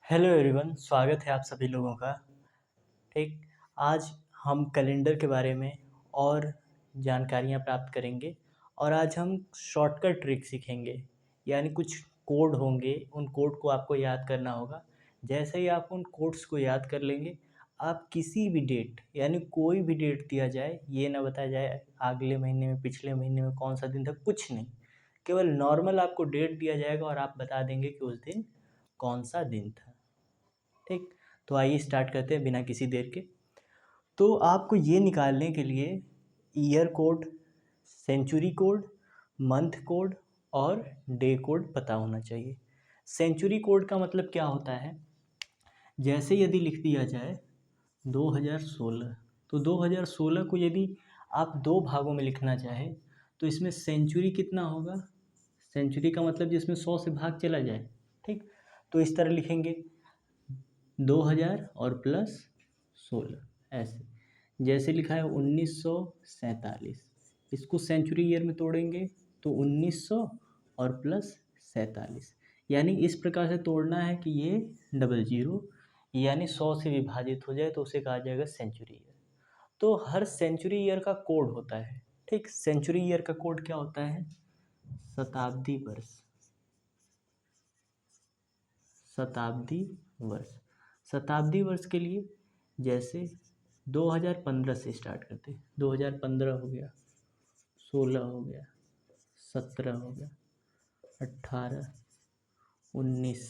Hello everyone, स्वागत है आप सभी लोगों का। ठीक, आज हम कैलेंडर के बारे में और जानकारियाँ प्राप्त करेंगे और आज हम शॉर्टकट ट्रिक सीखेंगे। यानी कुछ कोड होंगे, उन कोड को आपको याद करना होगा। जैसे ही आप उन कोड्स को याद कर लेंगे, आप किसी भी डेट यानी कोई भी डेट दिया जाए, ये ना बताया जाए अगले महीने में, पिछले महीने में कौन सा दिन था, कुछ नहीं। केवल नॉर्मल आपको डेट दिया जाएगा और आप बता देंगे कि उस दिन कौन सा दिन था। ठीक, तो आइए स्टार्ट करते हैं बिना किसी देर के। तो आपको ये निकालने के लिए year code, century code, month code और डे कोड पता होना चाहिए। सेंचुरी कोड का मतलब क्या होता है? जैसे यदि लिख दिया जाए 2016, तो 2016 को यदि आप दो भागों में लिखना चाहें तो इसमें सेंचुरी कितना होगा? सेंचुरी का मतलब जिसमें 100 से भाग चला जाए। ठीक, तो इस तरह लिखेंगे 2000 और प्लस 16, ऐसे। जैसे लिखा है 1947, इसको सेंचुरी ईयर में तोड़ेंगे तो 1900 और प्लस 47, यानी इस प्रकार से तोड़ना है कि ये डबल जीरो यानी 100 से विभाजित हो जाए तो उसे कहा जाएगा सेंचुरी ईयर। तो हर सेंचुरी ईयर का कोड होता है। ठीक, सेंचुरी ईयर का कोड क्या होता है? शताब्दी वर्ष। शताब्दी वर्ष। शताब्दी वर्ष के लिए जैसे 2015 से स्टार्ट करते हैं। 2015 हो गया, 16 हो गया, 17 हो गया, 18, 19,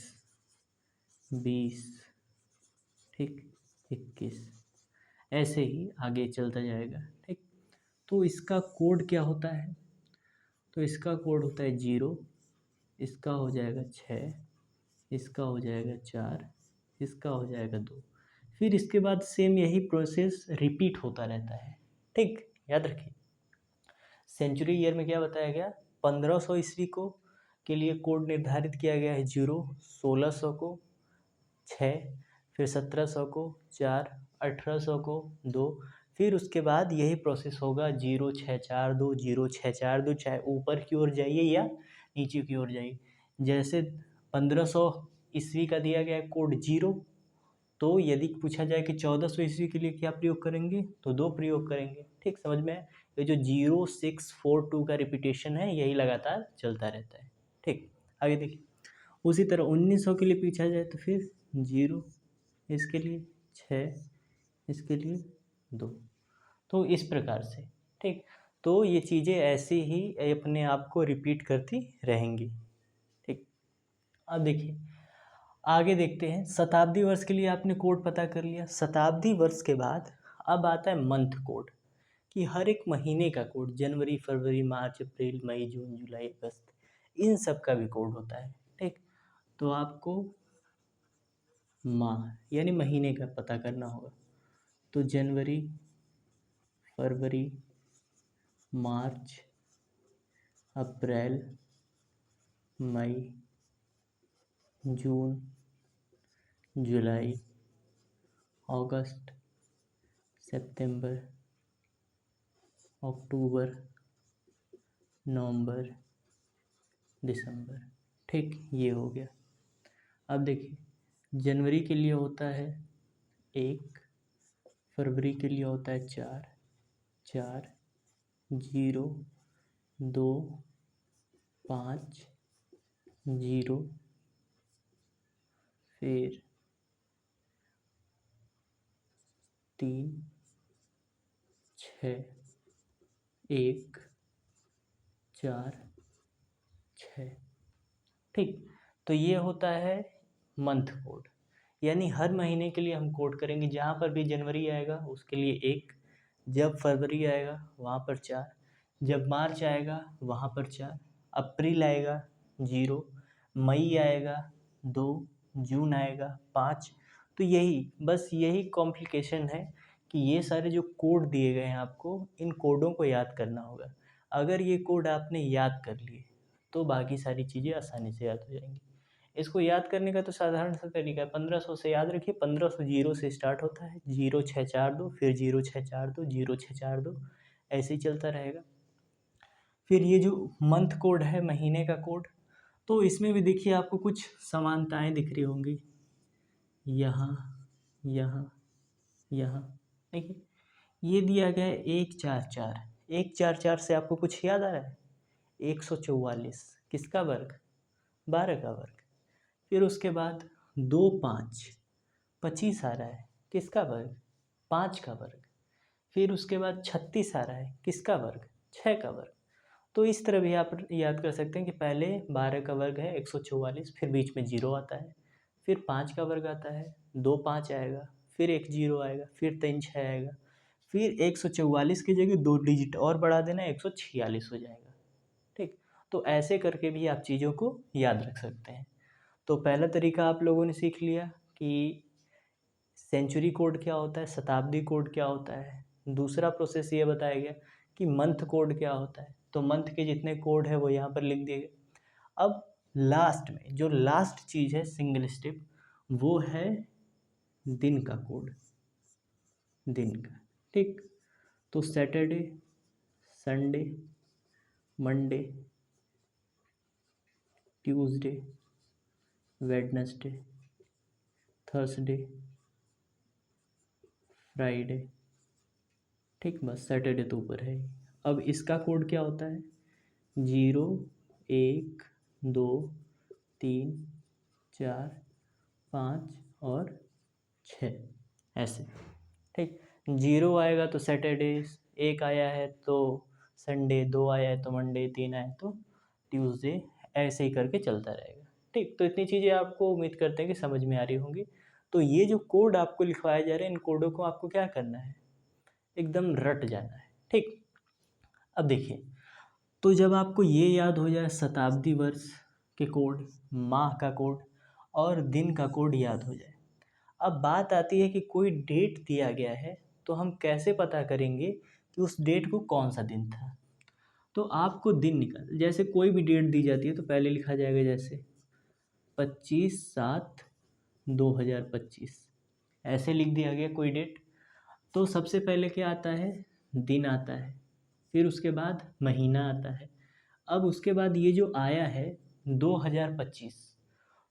20, ठीक, 21, ऐसे ही आगे चलता जाएगा। ठीक, तो इसका कोड क्या होता है? तो इसका कोड होता है 0, इसका हो जाएगा 6, इसका हो जाएगा 4, इसका हो जाएगा 2। फिर इसके बाद सेम यही प्रोसेस रिपीट होता रहता है। ठीक, याद रखिए। सेंचुरी ईयर में क्या बताया गया? 1500 ईस्वी को के लिए कोड निर्धारित किया गया है 0, 1600 को 6, फिर 1700 को 4, 1800 को 2। फिर उसके बाद यही प्रोसेस होगा 0642, 0642, चाहे ऊपर की ओर जाइए या नीचे की ओर जाइए। जैसे 1500 ईस्वी का दिया गया है कोड 0, तो यदि पूछा जाए कि 1400 ईस्वी के लिए क्या प्रयोग करेंगे तो 2 प्रयोग करेंगे। ठीक, समझ में आया? ये जो 0642 का रिपीटेशन है यही लगातार चलता रहता है। ठीक, आगे देखिए। उसी तरह 1900 के लिए पूछा जाए तो फिर 0, इसके लिए 6, इसके लिए 2। तो इस प्रकार से। ठीक, तो ये चीज़ें ऐसे ही अपने आप को रिपीट करती रहेंगी। ठीक, अब देखिए आगे देखते हैं। शताब्दी वर्ष के लिए आपने कोड पता कर लिया। शताब्दी वर्ष के बाद अब आता है मंथ कोड, कि हर एक महीने का कोड, जनवरी, फरवरी, मार्च, अप्रैल, मई, जून, जुलाई, अगस्त, इन सब का भी कोड होता है। ठीक, तो आपको माह यानी महीने का पता करना होगा। तो जनवरी, फरवरी, मार्च, अप्रैल, मई, जून, जुलाई, अगस्त, सितंबर, अक्टूबर, नवंबर, दिसंबर। ठीक, ये हो गया। अब देखिए जनवरी के लिए होता है 1, फरवरी के लिए होता है 4, 4, 0, 2, 5, 0, फिर 3, 6, 1, 4, 6। ठीक, तो ये होता है मंथ कोड। यानी हर महीने के लिए हम कोड करेंगे। जहाँ पर भी जनवरी आएगा उसके लिए 1, जब फरवरी आएगा वहाँ पर 4, जब मार्च आएगा वहाँ पर 4, अप्रैल आएगा 0, मई आएगा 2, जून आएगा 5। तो यही बस यही कॉम्प्लिकेशन है कि ये सारे जो कोड दिए गए हैं आपको, इन कोडों को याद करना होगा। अगर ये कोड आपने याद कर लिए तो बाकी सारी चीज़ें आसानी से याद हो जाएंगी। इसको याद करने का तो साधारण सा तरीका है। 1500 से याद रखिए। 1500 जीरो से स्टार्ट होता है, 0642, फिर 0642, 0642, ऐसे ही चलता रहेगा। फिर ये जो मंथ कोड है, महीने का कोड, तो इसमें भी देखिए आपको कुछ समानताएं दिख रही होंगी। यहाँ, यहाँ, यहाँ। देखिए ये दिया गया है 144। 144 से आपको कुछ याद आ रहा है? 144 किसका वर्ग? 12 का वर्ग। फिर उसके बाद 2 5 25 आ रहा है, किसका वर्ग? 5 का वर्ग। फिर उसके बाद 36 आ रहा है, किसका वर्ग? 6 का वर्ग। तो इस तरह भी आप याद कर सकते हैं कि पहले 12 का वर्ग है 144, फिर बीच में 0 आता है, फिर 5 का वर्ग आता है, 2 5 आएगा, फिर एक 0 आएगा, फिर 3 6 आएगा, फिर 144 की जगह 2 डिजिट और बढ़ा देना 146 हो जाएगा। ठीक, तो ऐसे करके भी आप चीज़ों को याद रख सकते हैं। तो पहला तरीका आप लोगों ने सीख लिया कि सेंचुरी कोड क्या होता है, शताब्दी कोड क्या होता है। दूसरा प्रोसेस ये बताया गया कि मंथ कोड क्या होता है, तो मंथ के जितने कोड है वो यहाँ पर लिख दिए गए। अब लास्ट में जो लास्ट चीज़ है सिंगल स्टेप, वो है दिन का कोड, दिन का। ठीक, तो Saturday, Sunday, Monday, Tuesday, Wednesday, Thursday, Friday. ठीक, बस सैटरडे तो ऊपर है। अब इसका कोड क्या होता है? 0 1 2 3 4 5 और 6, ऐसे। ठीक, 0 आएगा तो सैटरडे, 1 आया है तो संडे, 2 आया है तो मंडे, 3 आया है तो ट्यूसडे, ऐसे ही करके चलता रहेगा। ठीक, तो इतनी चीज़ें आपको उम्मीद करते हैं कि समझ में आ रही होंगी। तो ये जो कोड आपको लिखवाए जा रहे हैं, इन कोडों को आपको क्या करना है? एकदम रट जाना है। ठीक, अब देखिए, तो जब आपको ये याद हो जाए, शताब्दी वर्ष के कोड, माह का कोड और दिन का कोड याद हो जाए, अब बात आती है कि कोई डेट दिया गया है, तो हम कैसे पता करेंगे कि उस डेट को कौन सा दिन था? तो आपको दिन निकाल, जैसे कोई भी डेट दी जाती है तो पहले लिखा जाएगा जैसे 25/7/2025, ऐसे लिख दिया गया कोई डेट। तो सबसे पहले क्या आता है? दिन आता है, फिर उसके बाद महीना आता है। अब उसके बाद ये जो आया है 2025,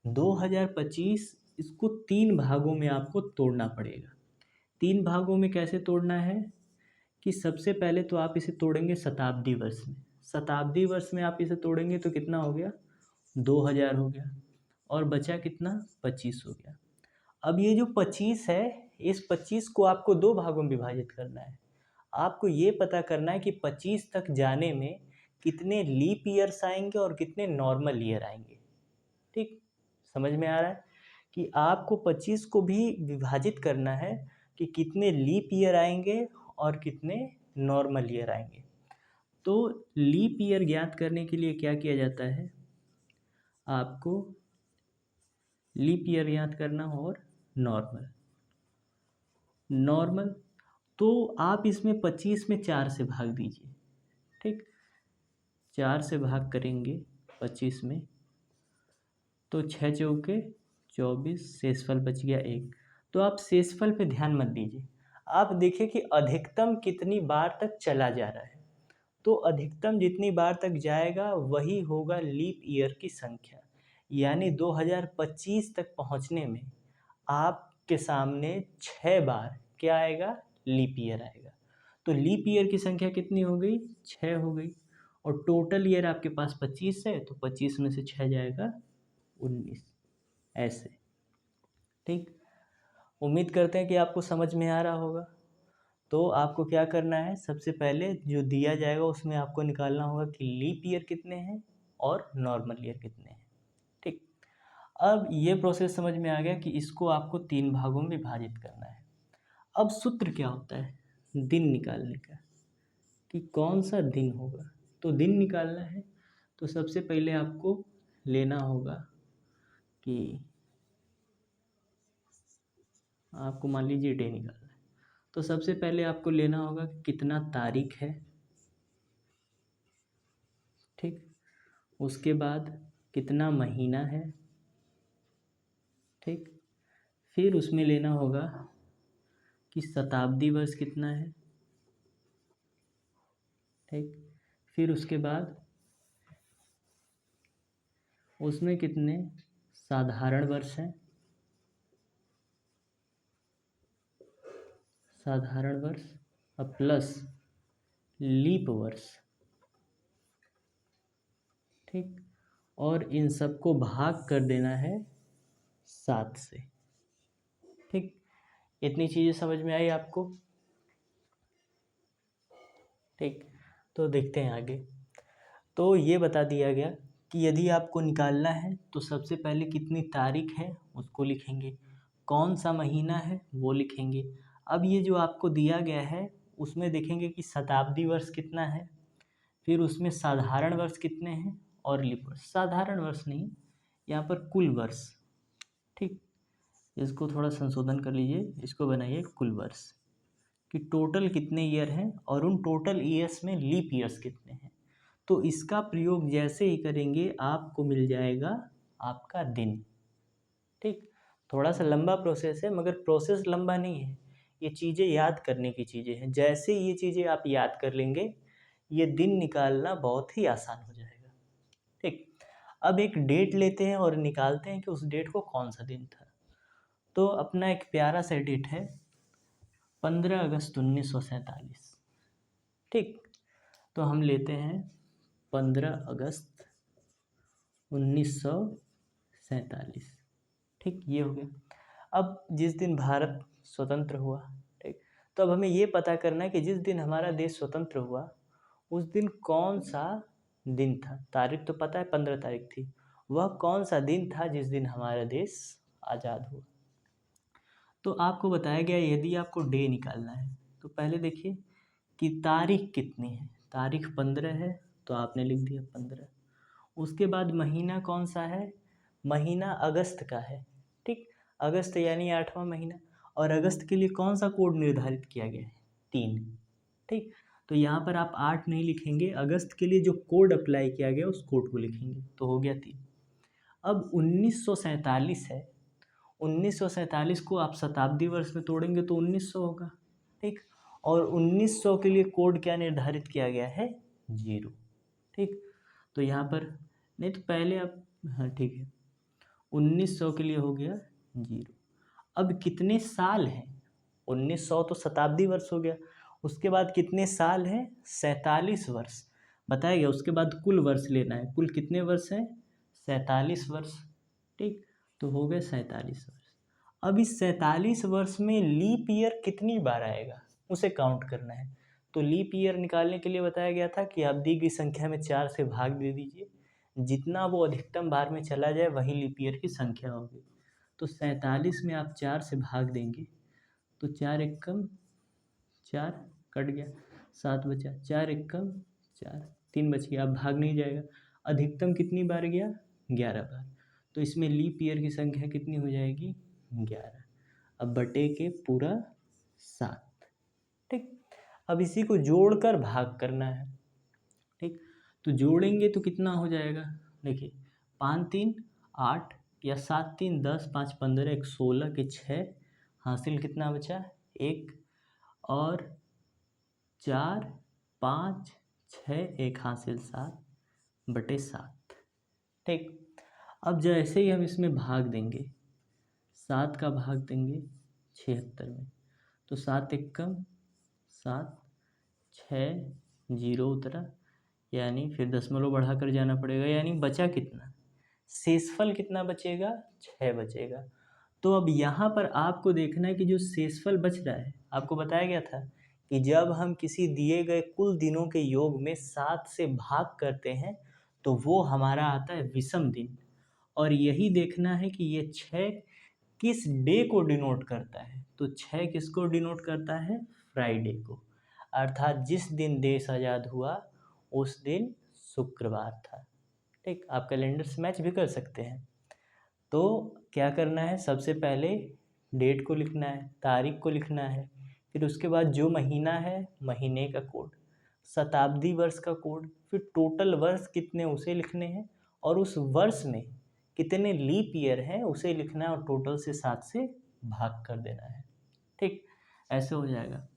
2025 इसको 3 भागों में आपको तोड़ना पड़ेगा। 3 भागों में कैसे तोड़ना है? कि सबसे पहले तो आप इसे तोड़ेंगे शताब्दी वर्ष में। शताब्दी वर्ष में आप इसे तोड़ेंगे तो कितना हो गया? 2000 हो गया, और बचा कितना? 25 हो गया। अब ये जो 25 है, इस 25 को आपको 2 भागों में विभाजित करना है। आपको ये पता करना है कि 25 तक जाने में कितने लीप ईयर्स आएंगे और कितने नॉर्मल ईयर आएंगे। ठीक, समझ में आ रहा है कि आपको 25 को भी विभाजित करना है कि कितने लीप ईयर आएंगे और कितने नॉर्मल ईयर आएंगे। तो लीप ईयर ज्ञात करने के लिए क्या किया जाता है? आपको लीप ईयर ज्ञात करना हो और नॉर्मल। नॉर्मल तो आप इसमें 25 में 4 से भाग दीजिए। ठीक, 4 से भाग करेंगे 25 में तो 6 चौके 24, शेषफल बच गया 1। तो आप शेषफल पे ध्यान मत दीजिए, आप देखिए कि अधिकतम कितनी बार तक चला जा रहा है। तो अधिकतम जितनी बार तक जाएगा वही होगा लीप ईयर की संख्या। यानी 2025 तक पहुंचने में आपके सामने 6 बार क्या आएगा? लीप ईयर आएगा। तो लीप ईयर की संख्या कितनी हो गई? 6 हो गई। और टोटल ईयर आपके पास 25 है, तो 25 में से 6 जाएगा 19, ऐसे। ठीक, उम्मीद करते हैं कि आपको समझ में आ रहा होगा। तो आपको क्या करना है? सबसे पहले जो दिया जाएगा उसमें आपको निकालना होगा कि लीप ईयर कितने हैं और नॉर्मल ईयर कितने हैं। ठीक, अब ये प्रोसेस समझ में आ गया कि इसको आपको 3 भागों में विभाजित करना है। अब सूत्र क्या होता है दिन निकालने का, कि कौन सा दिन होगा? तो दिन निकालना है तो सबसे पहले आपको लेना होगा कि आपको मान लीजिए डे निकालना है, तो सबसे पहले आपको लेना होगा कि कितना तारीख है। ठीक, उसके बाद कितना महीना है। ठीक, फिर उसमें लेना होगा कि शताब्दी वर्ष कितना है। ठीक, फिर उसके बाद उसमें कितने साधारण वर्ष हैं। साधारण वर्ष और प्लस लीप वर्ष, ठीक। और इन सबको भाग कर देना है 7 से, ठीक। इतनी चीज़ें समझ में आई आपको, ठीक। तो देखते हैं आगे। तो ये बता दिया गया कि यदि आपको निकालना है तो सबसे पहले कितनी तारीख है उसको लिखेंगे, कौन सा महीना है वो लिखेंगे। अब ये जो आपको दिया गया है उसमें देखेंगे कि शताब्दी वर्ष कितना है, फिर उसमें साधारण वर्ष कितने हैं और लीप वर्ष। साधारण वर्ष नहीं, यहाँ पर कुल वर्ष, ठीक। इसको थोड़ा संशोधन कर लीजिए, इसको बनाइए कुल वर्ष कि टोटल कितने ईयर हैं और उन टोटल ईयर्स में लीप ईयर्स कितने हैं। तो इसका प्रयोग जैसे ही करेंगे आपको मिल जाएगा आपका दिन, ठीक। थोड़ा सा लंबा प्रोसेस है मगर प्रोसेस लंबा नहीं है, ये चीज़ें याद करने की चीज़ें हैं। जैसे ये चीज़ें आप याद कर लेंगे ये दिन निकालना बहुत ही आसान हो जाएगा, ठीक। अब एक डेट लेते हैं और निकालते हैं कि उस डेट को कौन सा दिन था। तो अपना एक प्यारा सा डेट है 15 अगस्त 1947, ठीक। तो हम लेते हैं 15 अगस्त 1947, ठीक। ये हो गया। अब जिस दिन भारत स्वतंत्र हुआ, ठीक। तो अब हमें ये पता करना है कि जिस दिन हमारा देश स्वतंत्र हुआ उस दिन कौन सा दिन था। तारीख तो पता है 15 तारीख थी, वह कौन सा दिन था जिस दिन हमारा देश आज़ाद हुआ। तो आपको बताया गया यदि आपको डे निकालना है तो पहले देखिए कि तारीख कितनी है। तारीख 15 है तो आपने लिख दिया 15। उसके बाद महीना कौन सा है, महीना अगस्त का है, ठीक। अगस्त यानी 8वां महीना, और अगस्त के लिए कौन सा कोड निर्धारित किया गया है, 3, ठीक। तो यहाँ पर आप 8 नहीं लिखेंगे, अगस्त के लिए जो कोड अप्लाई किया गया उस कोड को लिखेंगे, तो हो गया 3। अब 1947 है, 1947 को आप शताब्दी वर्ष में तोड़ेंगे तो 1900 होगा, ठीक। और 1900 के लिए कोड क्या निर्धारित किया गया है, 0, ठीक। तो यहाँ पर नहीं तो पहले आप, हाँ ठीक है, 1900 के लिए हो गया 0। अब कितने साल हैं, 1900 तो शताब्दी वर्ष हो गया, उसके बाद कितने साल हैं, 47 वर्ष बताया गया। उसके बाद कुल वर्ष लेना है, कुल कितने वर्ष हैं, 47 वर्ष, ठीक। तो हो गए 47 वर्ष। अब इस 47 वर्ष में लीप ईयर कितनी बार आएगा उसे काउंट करना है। तो लीप ईयर निकालने के लिए बताया गया था कि आप दी गई संख्या में 4 से भाग दे दीजिए, जितना वो अधिकतम बार में चला जाए वही लीप ईयर की संख्या होगी। तो 47 में आप 4 से भाग देंगे तो 4 एकम 4 कट गया, 7 बचा, 4 एकम 4, 3 बच गया, अब भाग नहीं जाएगा। अधिकतम कितनी बार गया, 11 बार। तो इसमें लीप ईयर की संख्या कितनी हो जाएगी, 11। अब बटे के पूरा 7, ठीक। अब इसी को जोड़कर भाग करना है, ठीक। तो जोड़ेंगे तो कितना हो जाएगा, देखिए 5 3 8 या 7 3 10 5 15 1 16 के 6 हासिल कितना बचा 1, और 4 5 6 1 हासिल 7 बटे 7, ठीक। अब जैसे ही हम इसमें भाग देंगे, 7 का भाग देंगे 76 में, तो 7 एकम 7, 6 जीरो उतरा, यानी फिर दशमलव बढ़ाकर जाना पड़ेगा, यानी बचा कितना, शेषफल कितना बचेगा, 6 बचेगा। तो अब यहाँ पर आपको देखना है कि जो शेषफल बच रहा है, आपको बताया गया था कि जब हम किसी दिए गए कुल दिनों के योग में 7 से भाग करते हैं तो वो हमारा आता है विषम दिन। और यही देखना है कि ये 6 किस डे को डिनोट करता है। तो 6 किसको डिनोट करता है, फ्राइडे को, अर्थात जिस दिन देश आज़ाद हुआ उस दिन शुक्रवार था, ठीक। आप कैलेंडर से मैच भी कर सकते हैं। तो क्या करना है, सबसे पहले डेट को लिखना है, तारीख को लिखना है, फिर उसके बाद जो महीना है महीने का कोड, शताब्दी वर्ष का कोड, फिर टोटल वर्ष कितने उसे लिखने हैं, और उस वर्ष में कितने लीप ईयर हैं उसे लिखना है, और टोटल से 7 से भाग कर देना है, ठीक। ऐसे हो जाएगा।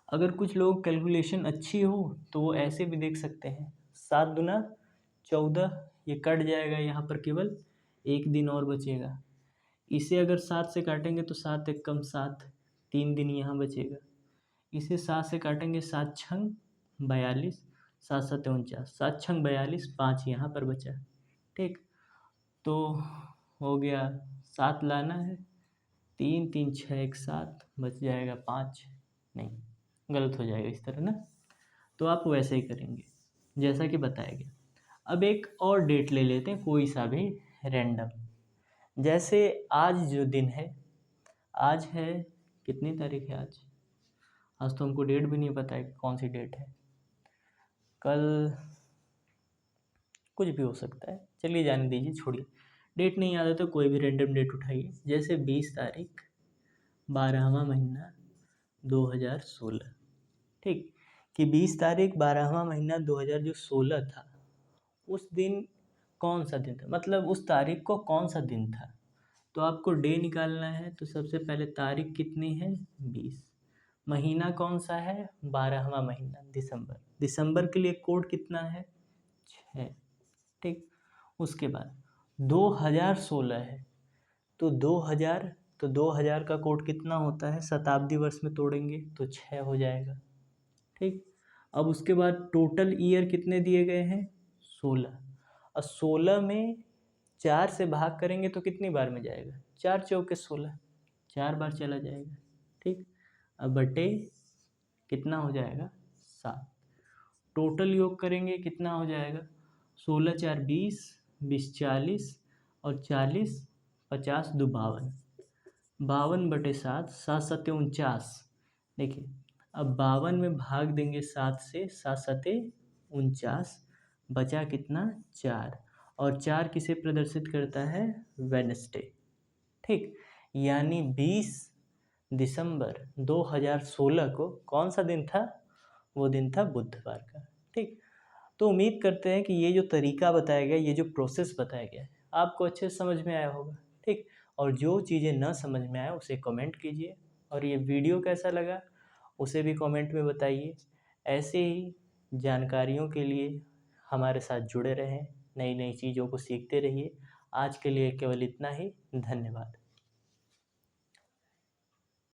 अगर कुछ लोग कैलकुलेशन अच्छी हो तो वो ऐसे भी देख सकते हैं, 7 दूना 14, ये कट जाएगा, यहाँ पर केवल एक दिन और बचेगा। इसे अगर 7 से काटेंगे तो 7 एकम 7, 3 दिन यहाँ बचेगा। इसे 7 से काटेंगे, 7 छंग 42, 7 सत्ते 49, 7 छंग 42, 5 यहाँ पर बचा। ठीक, तो हो गया 7 लाना है, 3 3 6 1 7, बच जाएगा 5, नहीं गलत हो जाएगा इस तरह ना। तो आप वैसे ही करेंगे जैसा कि बताया गया। अब एक और डेट ले लेते हैं, कोई सा भी रैंडम। जैसे आज जो दिन है, आज है, कितनी तारीख है आज? आज तो हमको डेट भी नहीं पता है कि कौन सी डेट है। कल कुछ भी हो सकता है, चलिए जाने दीजिए, छोड़िए। डेट नहीं याद है तो कोई भी रैंडम डेट उठाइए। जैसे 20 तारीख 12वां महीना 2016। ठीक, कि 20 तारीख 12वां महीना 2016 था, उस दिन कौन सा दिन था, मतलब उस तारीख को कौन सा दिन था। तो आपको डे निकालना है, तो सबसे पहले तारीख कितनी है 20, महीना कौन सा है 12वां महीना दिसंबर, दिसंबर के लिए कोड कितना है 6। ठीक, उसके बाद 2016 है, तो 2000 का कोड कितना होता है, शताब्दी वर्ष में तोड़ेंगे तो 6 हो जाएगा। ठीक, अब उसके बाद टोटल ईयर कितने दिए गए हैं 16, और 16 में 4 से भाग करेंगे तो कितनी बार में जाएगा, 4 चौके 16, 4 बार चला जाएगा। ठीक, अब बटे कितना हो जाएगा 7, टोटल योग करेंगे कितना हो जाएगा, 16 4 20, 20 40, और 40 50 2 52, 52/7, 7 सत्ते 49। देखिए अब 52 में भाग देंगे 7 से, 7 सत्ते 49, बचा कितना 4, और 4 किसे प्रदर्शित करता है वेडनेसडे। ठीक, यानी 20 दिसंबर 2016 को कौन सा दिन था, वो दिन था बुधवार का। ठीक, तो उम्मीद करते हैं कि ये जो तरीका बताया गया, ये जो प्रोसेस बताया गया है, आपको अच्छे से समझ में आया होगा। ठीक, और जो चीज़ें न समझ में आए उसे कमेंट कीजिए, और ये वीडियो कैसा लगा उसे भी कमेंट में बताइए। ऐसे ही जानकारियों के लिए हमारे साथ जुड़े रहें, नई नई चीज़ों को सीखते रहिए। आज के लिए केवल इतना ही, धन्यवाद।